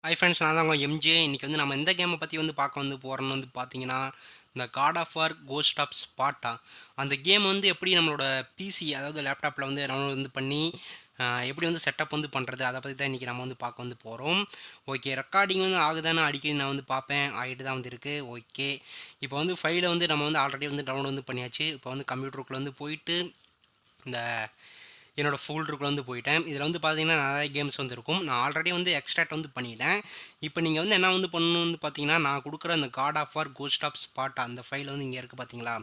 Hi friends, நான் தான் உங்கள் எம்ஜே. இன்றைக்கி வந்து நம்ம எந்த கேமை பற்றி வந்து பார்க்க வந்து போகிறோன்னு வந்து பார்த்தீங்கன்னா, இந்த God of War Ghost of Sparta. அந்த கேம் வந்து எப்படி நம்மளோட பிசி, அதாவது லேப்டாப்பில் வந்து டவுன்லோட் வந்து பண்ணி எப்படி வந்து செட்டப் வந்து பண்ணுறது, அதை பற்றி தான் இன்றைக்கி நம்ம வந்து பார்க்க வந்து போகிறோம். ஓகே, ரெக்கார்டிங் வந்து ஆகுதானு அடிக்கடி நான் வந்து பார்ப்பேன். ஆகிட்டு தான் வந்து இருக்குது. ஓகே, இப்போ வந்து ஃபைலை வந்து நம்ம வந்து ஆல்ரெடி வந்து டவுன்லோட் வந்து பண்ணியாச்சு. இப்போ வந்து கம்ப்யூட்டருக்குள்ளே வந்து போயிட்டு இந்த என்னோடய ஃபோல்டருக்குள்ள வந்து போயிட்டேன். இதில் வந்து பார்த்தீங்கன்னா நிறைய கேம்ஸ் வந்து இருக்கும். நான் ஆல்ரெடி வந்து எக்ஸ்ட்ராக்ட் வந்து பண்ணிட்டேன். இப்போ நீங்கள் வந்து என்ன வந்து பண்ணணும்னு வந்து பார்த்தீங்கன்னா, நான் கொடுக்குற அந்த God of War Ghost of Sparta அந்த ஃபைல் வந்து இங்கே இருக்குது பார்த்தீங்களா?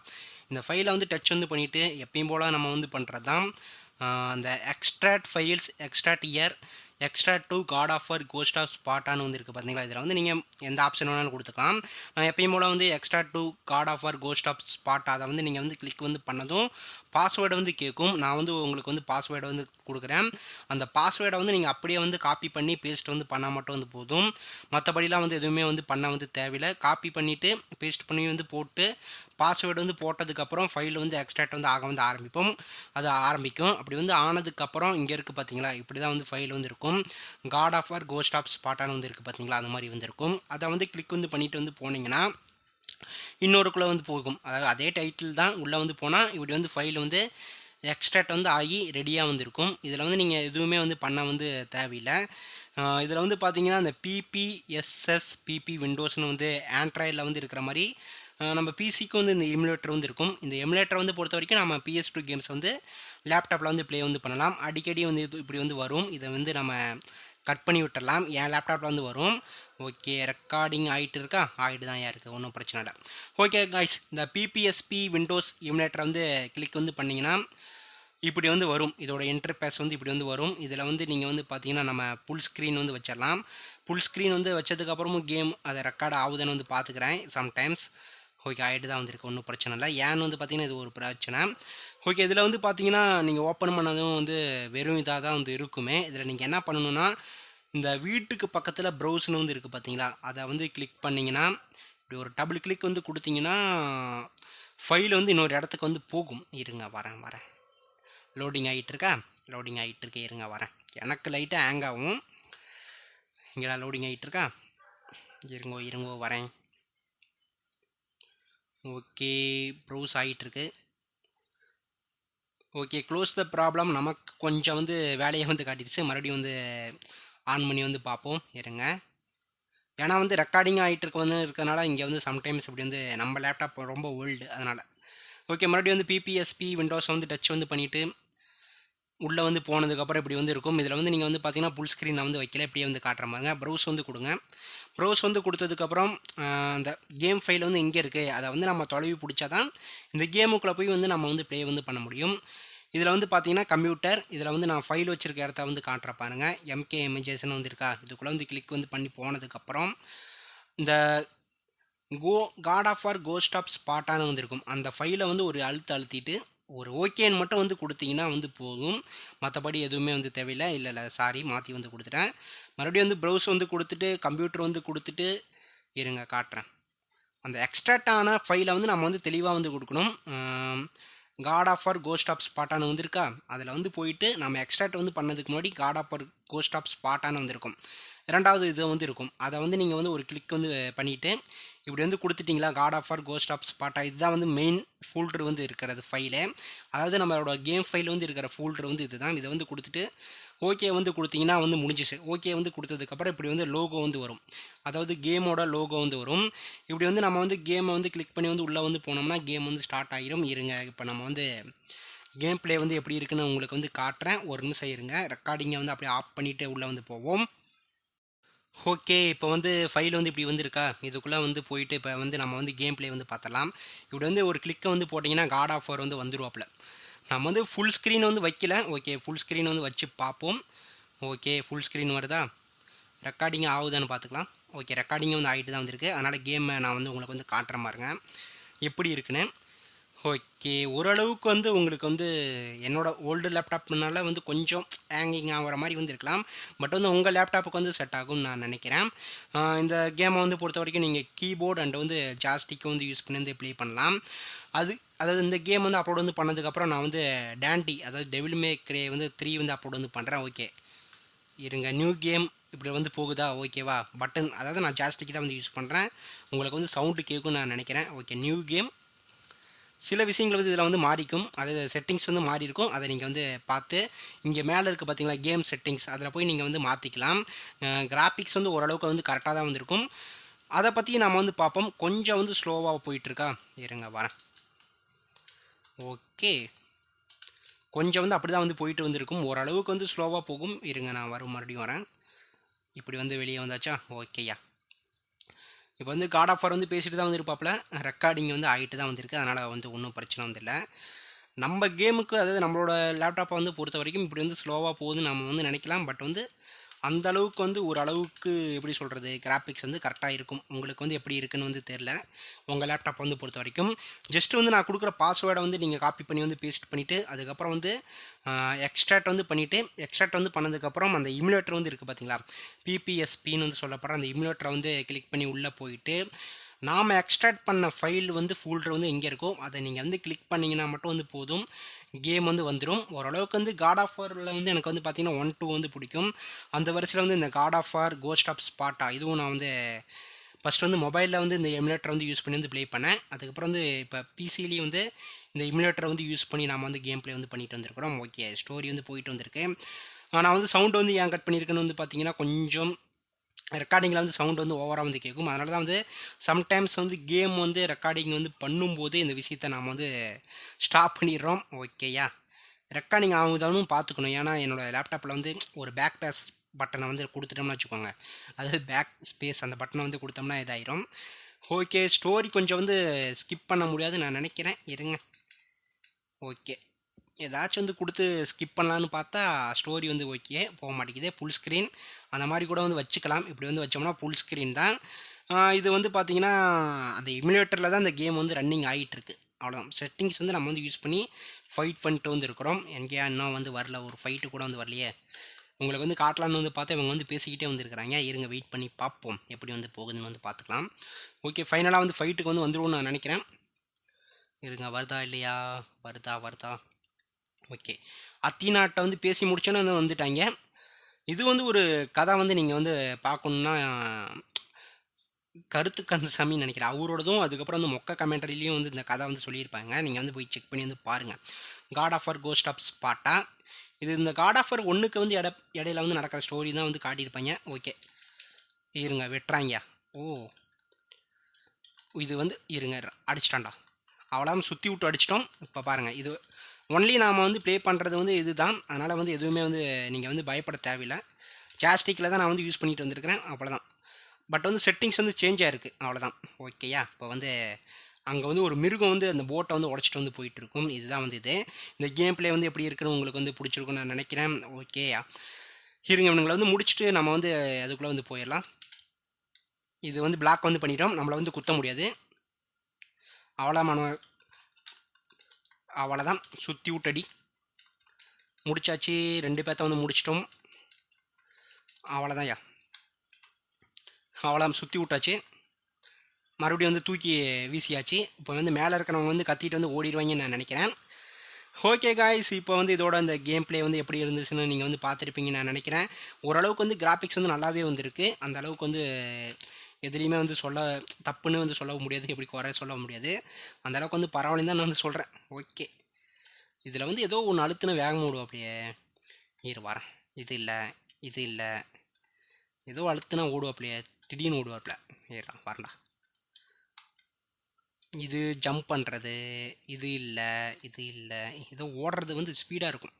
இந்த ஃபைலை வந்து டச் வந்து பண்ணிவிட்டு எப்பயும் போல் நம்ம வந்து பண்ணுறது தான் அந்த extract files, extract here, extract to God of War Ghost of ஸ்பார்ட்டானு வந்து இருக்குது பார்த்தீங்களா? இதில் வந்து நீங்கள் எந்த ஆப்ஷன் வேணாலும் கொடுத்துக்கலாம். நான் எப்பயும் போல் வந்து extract to God of War Ghost of Sparta அதை வந்து நீங்கள் வந்து கிளிக் வந்து பண்ணதும் பாஸ்வேர்டை வந்து கேட்கும். நான் வந்து உங்களுக்கு வந்து பாஸ்வேர்டை வந்து கொடுக்குறேன். அந்த பாஸ்வேர்டை வந்து நீங்கள் அப்படியே வந்து காப்பி பண்ணி பேஸ்ட் வந்து பண்ணால் மட்டும் வந்து போதும். மற்றபடிலாம் வந்து எதுவுமே வந்து பண்ண வந்து தேவையில்லை. காப்பி பண்ணிவிட்டு பேஸ்ட் பண்ணி வந்து போட்டு பாஸ்வேர்டு வந்து போட்டதுக்கப்புறம் ஃபைல் வந்து எக்ஸ்ட்ராக்ட் வந்து ஆக வந்து அது ஆரம்பிக்கும். அப்படி வந்து ஆனதுக்கப்புறம் இங்கே இருக்குது பார்த்தீங்களா? இப்படி தான் வந்து ஃபைல் வந்து இருக்கும். God of War Ghost of ஸ்பார்ட்டான்னு வந்து இருக்குது பார்த்தீங்களா? அந்த மாதிரி வந்து இருக்கும். அதை வந்து கிளிக் வந்து பண்ணிட்டு வந்து போனீங்கன்னா இன்னொருக்குள்ளே வந்து போகும். அதாவது அதே டைட்டில் தான் உள்ளே வந்து போனால் இப்படி வந்து ஃபைல் வந்து எக்ஸ்ட்ராக்ட் வந்து ஆகி ரெடியாக வந்து இருக்கும். இதில் வந்து நீங்கள் எதுவுமே வந்து பண்ண வந்து தேவையில்லை. இதில் வந்து பார்த்தீங்கன்னா இந்த பிபி விண்டோஸ்னு வந்து ஆண்ட்ராய்டில் வந்து இருக்கிற மாதிரி நம்ம பிசிக்கு வந்து இந்த எமுலேட்டர் வந்து இருக்கும். இந்த எமுலேட்டர் வந்து பொறுத்த வரைக்கும் நம்ம PS2 கேம்ஸ் வந்து லேப்டாப்பில் வந்து ப்ளே வந்து பண்ணலாம். அடிக்கடி வந்து இப்படி வந்து வரும். இதை வந்து நம்ம கட் பண்ணி விட்டுடலாம். என் லேப்டாப்பில் வந்து வரும். ஓகே, ரெக்கார்டிங் ஆகிட்டு இருக்கா? ஆகிட்டு தான் இருக்குது, ஒன்றும் பிரச்சனை இல்லை. ஓகே கைஸ், இந்த பிபிஎஸ்பி விண்டோஸ் எமுலேட்டரை வந்து கிளிக் வந்து பண்ணிங்கன்னா இப்படி வந்து வரும். இதோட இன்டர்ஃபேஸ் வந்து இப்படி வந்து வரும். இதில் வந்து நீங்கள் வந்து பார்த்தீங்கன்னா நம்ம ஃபுல் ஸ்க்ரீன் வந்து வச்சிடலாம். ஃபுல் ஸ்க்ரீன் வந்து வச்சதுக்கப்புறமும் கேம் அதை ரெக்கார்ட் ஆகுதுன்னு வந்து பார்த்துக்கிறேன் சம்டைம்ஸ். ஓகே, ஆகிட்டு தான் வந்துருக்கு, ஒன்றும் பிரச்சனை இல்லை. ஏன்னு வந்து பார்த்தீங்கன்னா இது ஒரு பிரச்சனை. ஓகே, இதில் வந்து பார்த்தீங்கன்னா நீங்கள் ஓப்பன் பண்ணதும் வந்து வெறும் இதாக தான் வந்து இருக்குமே. இதில் நீங்கள் என்ன பண்ணணுன்னா, இந்த வீட்டுக்கு பக்கத்தில் ப்ரௌஸ்னு வந்து இருக்குது பார்த்தீங்களா? அதை வந்து கிளிக் பண்ணிங்கன்னா இப்படி ஒரு டபுள் கிளிக் வந்து கொடுத்தீங்கன்னா ஃபைல் வந்து இன்னொரு இடத்துக்கு வந்து போகும். இருங்க, வரேன். லோடிங் ஆகிட்டுருக்கா? லோடிங் ஆகிட்டுருக்கு, இருங்க வரேன். எனக்கு லைட்டாக ஹேங் ஆகும். இங்கேடா லோடிங் ஆகிட்டுருக்கா? இருங்கோ வரேன். ஓகே, ப்ரௌஸ் ஆகிட்டுருக்கு. Okay, close the problem. நமக்கு கொஞ்சம் வந்து வேலையை வந்து காட்டிடுச்சு. மறுபடியும் வந்து ஆன் பண்ணி வந்து பார்ப்போம். இருங்க, ஏன்னா வந்து ரெக்கார்டிங் ஆகிட்டு இருக்கிறதுனால இங்கே வந்து சம்டைம்ஸ் இப்படி வந்து நம்ம லேப்டாப் ரொம்ப ஓல்டு அதனால். ஓகே, மறுபடியும் வந்து பிபிஎஸ்பி விண்டோஸ் வந்து டச் வந்து பண்ணிவிட்டு உள்ளே வந்து போனதுக்கப்புறம் இப்படி வந்து இருக்கும். இதில் வந்து நீங்கள் வந்து பார்த்தீங்கன்னா ஃபுல் ஸ்க்ரீன் நான் வந்து வைக்கல, இப்படியே வந்து காட்டுற மாதிரிங்க. ப்ரௌஸ் வந்து கொடுங்க. ப்ரௌஸ் வந்து கொடுத்ததுக்கப்புறம் அந்த கேம் ஃபைல் வந்து இங்கே இருக்குது. அதை வந்து நம்ம தொலைவி பிடிச்சா தான் இந்த கேமுக்குள்ளே போய் வந்து நம்ம வந்து ப்ளே வந்து பண்ண முடியும். இதில் வந்து பார்த்தீங்கன்னா கம்ப்யூட்டர், இதில் வந்து நான் ஃபைல் வச்சுருக்க இடத்த வந்து காட்டுற பாருங்கள். MK இமேஜஸ்ன்னு வந்து இருக்கா? இதுக்குள்ளே வந்து கிளிக் வந்து பண்ணி போனதுக்கப்புறம் இந்த God of War Ghost of ஸ்பார்ட்டான்னு வந்துருக்கும். அந்த ஃபைலை வந்து ஒரு அழுத்திட்டு ஒரு ஓகேன்னு மட்டும் வந்து கொடுத்தீங்கன்னா வந்து போதும். மற்றபடி எதுவுமே வந்து தேவையில்லை. இல்லை சாரி, மாற்றி வந்து கொடுத்துட்டேன். மறுபடியும் வந்து ப்ரௌஸ் வந்து கொடுத்துட்டு கம்ப்யூட்டர் வந்து கொடுத்துட்டு இருங்க காட்டுறேன். அந்த எக்ஸ்ட்ராக்டான ஃபைலை வந்து நம்ம வந்து தெளிவாக வந்து கொடுக்கணும். God of War Ghost of ஸ்பார்ட்டான்னு வந்திருக்கா? அதில் வந்து போயிட்டு நம்ம எக்ஸ்ட்ராக்ட் வந்து பண்ணதுக்கு முன்னாடி God of War Ghost of ஸ்பார்ட்டான்னு வந்திருக்கும். இரண்டாவது இது வந்து இருக்கும். அதை வந்து நீங்கள் வந்து ஒரு கிளிக் வந்து பண்ணிவிட்டு இப்படி வந்து கொடுத்துட்டிங்களா? God of War Ghost of Sparta, இதுதான் வந்து மெயின் ஃபோல்டர் வந்து இருக்கிறது ஃபைலு. அதாவது நம்மளோட கேம் ஃபைல் வந்து இருக்கிற ஃபோல்டர் வந்து இதுதான். இதை வந்து கொடுத்துட்டு ஓகே வந்து கொடுத்தீங்கன்னா வந்து முடிஞ்சிச்சு. ஓகே வந்து கொடுத்ததுக்கப்புறம் இப்படி வந்து லோகோ வந்து வரும். அதாவது கேமோட லோகோ வந்து வரும். இப்படி வந்து நம்ம வந்து கேமை வந்து கிளிக் பண்ணி வந்து உள்ளே வந்து போனோம்னா கேம் வந்து ஸ்டார்ட் ஆகிரும். இருங்க, இப்போ நம்ம வந்து கேம் ப்ளே வந்து எப்படி இருக்குன்னு உங்களுக்கு வந்து காட்டுறேன். ஒரு நிமிஷம் இருங்க. ரெக்கார்டிங்கை வந்து அப்படியே ஆஃப் பண்ணிவிட்டு உள்ளே வந்து போவோம். ஓகே, இப்போ வந்து ஃபைல் வந்து இப்படி வந்துருக்கா? இதுக்குள்ளே வந்து போயிட்டு இப்போ வந்து நம்ம வந்து கேம் ப்ளே வந்து பார்த்தலாம். இப்படி வந்து ஒரு கிளிக்கை வந்து போட்டிங்கன்னா காட் ஆஃப் வார் வந்து வந்துருவாப்புல. நம்ம வந்து ஃபுல் ஸ்க்ரீன் வந்து வைக்கல. ஓகே, ஃபுல் ஸ்க்ரீன் வந்து வச்சு பார்ப்போம். ஓகே, ஃபுல் ஸ்க்ரீன் வருதா? ரெக்கார்டிங் ஆகுதான்னு பார்த்துக்கலாம். ஓகே, ரெக்கார்டிங் வந்து ஆகிட்டு தான் வந்திருக்கு. அதனால் கேமை நான் வந்து உங்களுக்கு வந்து காட்டுற மாதிரிங்க எப்படி இருக்குன்னு. ஓகே, ஓரளவுக்கு வந்து உங்களுக்கு வந்து என்னோடய ஓல்டு லேப்டாப்னால வந்து கொஞ்சம் ஹேங்கிங் ஆகிற மாதிரி வந்து இருக்கலாம். பட் வந்து உங்கள் லேப்டாப்புக்கு வந்து செட் ஆகும்னு நான் நினைக்கிறேன். இந்த கேமை வந்து பொறுத்த வரைக்கும் நீங்கள் கீபோர்டு அண்ட் வந்து ஜாஸ்டிக்கும் வந்து யூஸ் பண்ணி வந்து ப்ளே பண்ணலாம். அதாவது இந்த கேம் வந்து அப்லோட் வந்து பண்ணதுக்கப்புறம் நான் வந்து டேண்டி, அதாவது டெவில் மே க்ரே வந்து 3 வந்து அப்லோட் வந்து பண்ணுறேன். ஓகே, இருங்க, நியூ கேம் இப்படி வந்து போகுதா ஓகேவா பட்டன் அதாவது நான் ஜாஸ்டிக்கு தான் வந்து யூஸ் பண்ணுறேன் உங்களுக்கு வந்து சவுண்டு கேட்கும்னு நான் நினைக்கிறேன் ஓகே நியூ கேம் சில விஷயங்கள் வந்து இதில் வந்து மாறிக்கும் அதாவது செட்டிங்ஸ் வந்து மாறி இருக்கும் அதை நீங்கள் வந்து பார்த்து இங்கே மேலே இருக்குது பார்த்தீங்களா கேம் செட்டிங்ஸ் அதில் போய் நீங்கள் வந்து மாற்றிக்கலாம் கிராஃபிக்ஸ் வந்து ஓரளவுக்கு வந்து கரெக்டாக தான் வந்திருக்கும் அதை பற்றி நம்ம வந்து பார்ப்போம் கொஞ்சம் வந்து ஸ்லோவாக போயிட்டுருக்கா இருங்க வரேன் ஓகே கொஞ்சம் வந்து அப்படி தான் வந்து போயிட்டு வந்திருக்கும் ஓரளவுக்கு வந்து ஸ்லோவாக போகும் இருங்க நான் மறுபடியும் வரேன் இப்படி வந்து வெளியே வந்தாச்சா ஓகேயா இப்போ வந்து காட் ஆஃப் வார் வந்து பேசிட்டு தான் வந்து இருப்பாப்புல ரெக்கார்டிங் வந்து ஆகிட்டு தான் வந்துருக்கு அதனால் வந்து ஒன்றும் பிரச்சனை வந்து இல்லை நம்ம கேமுக்கு அதாவது நம்மளோட லேப்டாப்பை வந்து பொறுத்த வரைக்கும் இப்படி வந்து ஸ்லோவாக போகுதுன்னு நம்ம வந்து நினைக்கலாம் பட் வந்து அந்த அளவுக்கு வந்து ஒரு அளவுக்கு எப்படி சொல்கிறது கிராஃபிக்ஸ் வந்து கரெக்டாக இருக்கும் உங்களுக்கு வந்து எப்படி இருக்குன்னு வந்து தெரில உங்கள் லேப்டாப் வந்து பொறுத்த வரைக்கும் ஜஸ்ட் வந்து நான் கொடுக்குற பாஸ்வேர்டை வந்து நீங்கள் காப்பி பண்ணி வந்து பேஸ்ட் பண்ணிவிட்டு அதுக்கப்புறம் வந்து எக்ஸ்ட்ராக்ட் வந்து பண்ணிவிட்டு எக்ஸ்ட்ராக்ட் வந்து பண்ணதுக்கப்புறம் அந்த இமுலேட்டர் வந்து இருக்குது பார்த்தீங்களா பிபிஎஸ்பின்னு வந்து சொல்லப்படுற அந்த இமுலேட்டரை வந்து கிளிக் பண்ணி உள்ளே போயிட்டு நாம் எக்ஸ்ட்ராக்ட் பண்ண ஃபைல் வந்து ஃபோல்டர் வந்து எங்கே இருக்கோ அதை நீங்கள் வந்து கிளிக் பண்ணிங்கன்னா மட்டும் வந்து போதும் கேம் வந்து வந்துடும் ஓரளவுக்கு வந்து காட் ஆஃப் வாரில் வந்து எனக்கு வந்து பார்த்திங்கன்னா 1-2 வந்து பிடிக்கும் அந்த வரிசையில் வந்து இந்த God of War Ghost of Sparta இதுவும் நான் வந்து ஃபஸ்ட் வந்து மொபைலில் வந்து இந்த எமுலேட்டரை வந்து யூஸ் பண்ணி வந்து ப்ளே பண்ணேன் அதுக்கப்புறம் வந்து இப்போ பிசிலேயும் வந்து இந்த எமுலேட்டரை வந்து யூஸ் பண்ணி நாம் வந்து கேம் ப்ளே வந்து பண்ணிட்டு வந்திருக்கிறோம் ஓகே ஸ்டோரி வந்து போயிட்டு வந்திருக்கு நான் வந்து சவுண்டு வந்து ஏன் கட் பண்ணியிருக்கேன்னு வந்து பார்த்திங்கன்னா கொஞ்சம் ரெக்கார்டிங்கில் வந்து சவுண்ட் வந்து ஓவராக வந்து கேட்கும் அதனால தான் வந்து சம்டைம்ஸ் வந்து கேம் வந்து ரெக்கார்டிங் வந்து பண்ணும்போது இந்த விஷயத்தை நாம் வந்து ஸ்டாப் பண்ணிடுறோம் ஓகேயா ரெக்கார்டிங் ஆகுதானும் பார்த்துக்கணும் ஏன்னா என்னோடய லேப்டாப்பில் வந்து ஒரு பேக் பேஸ் பட்டனை வந்து கொடுத்துட்டோம்னு வச்சுக்கோங்க அதாவது பேக் ஸ்பேஸ் அந்த பட்டனை வந்து கொடுத்தோம்னா இதாயிரும் ஓகே ஸ்டோரி கொஞ்சம் வந்து ஸ்கிப் பண்ண முடியாது நான் நினைக்கிறேன் இருங்க ஓகே ஏதாச்சும் வந்து கொடுத்து ஸ்கிப் பண்ணலான்னு பார்த்தா ஸ்டோரி வந்து ஓகே போக மாட்டேங்குது ஃபுல் ஸ்க்ரீன் அந்த மாதிரி கூட வந்து வச்சுக்கலாம் இப்படி வந்து வச்சோம்னா ஃபுல் ஸ்க்ரீன் தான் இது வந்து பார்த்திங்கன்னா அந்த இமுலேட்டரில் தான் அந்த கேம் வந்து ரன்னிங் ஆகிட்டுருக்கு அவ்வளோதான் செட்டிங்ஸ் வந்து நம்ம வந்து யூஸ் பண்ணி ஃபைட் பண்ணிட்டு வந்து இருக்கிறோம் எங்கேயா இன்னும் வந்து வரல ஒரு ஃபைட்டு கூட வந்து வரலையே உங்களுக்கு வந்து காட்டலான்னு வந்து பார்த்தா இவங்க வந்து பேசிக்கிட்டே வந்துருக்கிறாங்க இருங்க வெயிட் பண்ணி பார்ப்போம் எப்படி வந்து போகுதுன்னு வந்து பார்த்துக்கலாம் ஓகே ஃபைனலாக வந்து ஃபைட்டுக்கு வந்து வந்துடுவோம்னு நான் நினைக்கிறேன் இருங்க வருதா இல்லையா வருதா ஓகே அத்தினாட்டை வந்து பேசி முடிச்சோன்னு வந்து வந்துட்டாங்க இது வந்து ஒரு கதை வந்து நீங்கள் வந்து பார்க்கணுன்னா கருத்து கந்தசாமின்னு நினைக்கிறேன் அவரோடதும் அதுக்கப்புறம் வந்து மொக்க கமெண்ட்ரிலையும் வந்து இந்த கதை வந்து சொல்லியிருப்பாங்க நீங்கள் வந்து போய் செக் பண்ணி வந்து பாருங்கள் God of War Ghost of Sparta இது இந்த காட் ஆஃப் வார் 1க்கு வந்து இடையில வந்து நடக்கிற ஸ்டோரி தான் வந்து காட்டியிருப்பாங்க ஓகே இருங்க வெட்டுறாங்க ஓ இது வந்து இருங்க அடிச்சிட்டான்டா அவ்வளோ சுற்றி விட்டு அடிச்சிட்டோம் இப்போ பாருங்கள் இது ஒன்லி நாம் வந்து ப்ளே பண்ணுறது வந்து இது தான் அதனால் வந்து எதுவுமே வந்து நீங்கள் வந்து பயப்பட தேவையில்லை ஜாஸ்டிக்கில் தான் நான் வந்து யூஸ் பண்ணிட்டு வந்திருக்கிறேன் அவ்வளோதான் பட் வந்து செட்டிங்ஸ் வந்து சேஞ்ச் ஆகிருக்கு அவ்வளோதான் ஓகேயா இப்போ வந்து அங்கே வந்து ஒரு மிருகம் வந்து அந்த போட்டை வந்து உடச்சிட்டு வந்து போயிட்டுருக்கும் இதுதான் வந்து இது இந்த கேம் ப்ளே வந்து எப்படி இருக்குன்னு உங்களுக்கு வந்து பிடிச்சிருக்குன்னு நான் நினைக்கிறேன் ஓகேயா இருங்க இவனுங்களை வந்து முடிச்சுட்டு நம்ம வந்து அதுக்குள்ளே வந்து போயிடலாம் இது வந்து பிளாக் வந்து பண்ணிட்டோம் நம்மளை வந்து குத்த முடியாது அவ்வளோதான் சுற்றி விட்டடி முடிச்சாச்சு 2 பேர்த்த வந்து முடிச்சிட்டோம் அவ்வளோதான்யா அவ்வளோதான் சுற்றி விட்டாச்சு மறுபடியும் வந்து தூக்கி வீசியாச்சு இப்போ வந்து மேலே இருக்கிறவங்க வந்து கத்திட்டு வந்து ஓடிடுவாங்கன்னு நான் நினைக்கிறேன் ஓகே காய்ஸ் இப்போ வந்து இதோட அந்த கேம் ப்ளே வந்து எப்படி இருந்துச்சுன்னு நீங்கள் வந்து பார்த்துருப்பீங்கன்னு நான் நினைக்கிறேன் ஓரளவுக்கு வந்து கிராஃபிக்ஸ் வந்து நல்லாவே வந்துருக்கு அந்த அளவுக்கு வந்து எதுலேயுமே வந்து தப்புன்னு வந்து சொல்ல முடியாது எப்படி குறை சொல்ல முடியாது அந்த அளவுக்கு வந்து பரவாயில்ல தான் நான் வந்து சொல்கிறேன் ஓகே இதில் வந்து ஏதோ ஒன்று அழுத்துன வேகமாக விடுவோம் அப்படியே வரேன் இது இல்லை ஏதோ அழுத்துனா ஓடுவாப்பிலையே திடீர்னு ஓடுவாப்பில் வரண்டா இது ஜம்ப் பண்ணுறது இது இல்லை ஏதோ ஓடுறது வந்து ஸ்பீடாக இருக்கும்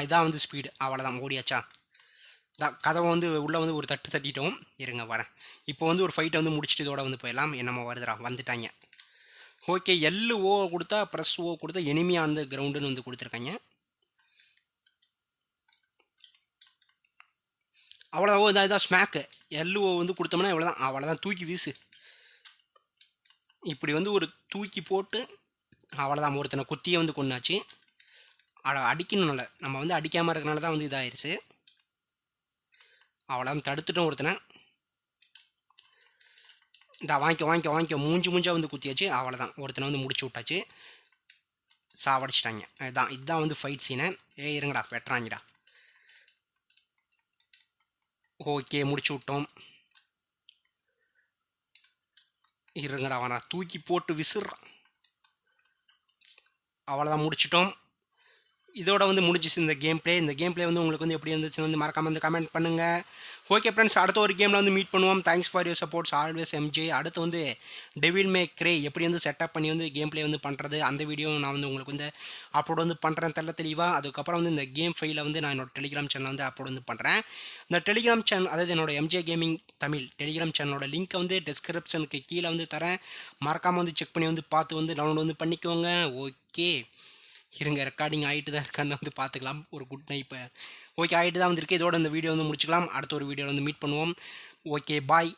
இதான் வந்து ஸ்பீடு அவ்வளோதான் ஓடியாச்சா கதவை வந்து உள்ளே வந்து ஒரு தட்டு தட்டிட்டோம் இருங்க வரேன் இப்போ வந்து ஒரு ஃபைட்டை வந்து முடிச்சுட்டு இதோட வந்து போயிடலாம் என்னமோ வருதுடா வந்துட்டாங்க ஓகே ஓ கொடுத்தா ப்ரெஸ் ஓ கொடுத்தா எனிமியாக அந்த கிரவுண்டுன்னு வந்து கொடுத்துருக்காங்க அவ்வளோதான் இதான் ஸ்மேக்கு ஓ வந்து கொடுத்தோம்னா அவ்வளோதான் தூக்கி வீசு இப்படி வந்து ஒரு தூக்கி போட்டு அவ்வளோதான் ஒருத்தனை குத்தியை வந்து கொண்டாச்சு அடிக்கணும்ல நம்ம வந்து அடிக்காமல் இருக்கனால தான் வந்து இதாகிடுச்சு அவ்வளோ தடுத்துட்டோம் ஒருத்தனை இந்த வாங்கிக்க மூஞ்சா வந்து குத்தியாச்சு அவ்வளோதான் ஒருத்தனை வந்து முடிச்சு விட்டாச்சு சாவடிச்சிட்டாங்க. இதுதான் வந்து ஃபைட் சீனு. இருங்கடா வெட்டுறாங்கடா. ஓகே முடிச்சு விட்டோம். இருங்கடா அவனை தூக்கி போட்டு விசிறான். அவ்வளோதான் முடிச்சிட்டோம். இதோட வந்து முடிஞ்சிச்சு இந்த கேம் பிளே. இந்த கேம் பிளே வந்து உங்களுக்கு வந்து எப்படி இருந்துச்சுன்னு வந்து மறக்காம வந்து கமெண்ட் பண்ணுங்கள். ஓகே ஃப்ரெண்ட்ஸ், அடுத்த ஒரு கேமில் வந்து மீட் பண்ணுவோம். Thanks for your supports always MJ. அடுத்து வந்து டெவில் மே க்ரே எப்படி வந்து செட்டப் பண்ணி வந்து கேம் பிளே வந்து பண்ணுறது, அந்த வீடியோ நான் வந்து உங்களுக்கு வந்து அப்லோட் வந்து பண்ணுறேன் தெளிவாக. அதுக்கப்புறம் வந்து இந்த கேம் ஃபைலை வந்து நான் என்னோட டெலிகிராம் சேனல் வந்து அப்லோட் வந்து பண்ணுறேன். இந்த டெலிகிராம் சேனல், அதாவது என்னோட எம்ஜே கேமிங் தமிழ் டெலிகிராம் சேனலோட லிங்க்கை வந்து டிஸ்கிரிப்ஷனுக்கு கீழே வந்து தரேன். மறக்காமல் வந்து செக் பண்ணி வந்து பார்த்து வந்து டவுன்லோட் வந்து பண்ணிக்கோங்க. ஓகே இருங்க, ரெக்கார்டிங் ஆகிட்டு தான் இருக்கான்னு வந்து பார்த்துக்கலாம். ஒரு குட் நைட். இப்போ ஓகே ஆகிட்டு தான் வந்துருக்கு. இதோட இந்த வீடியோ வந்து முடிச்சுக்கலாம். அடுத்த ஒரு வீடியோவில் வந்து மீட் பண்ணுவோம். Okay bye.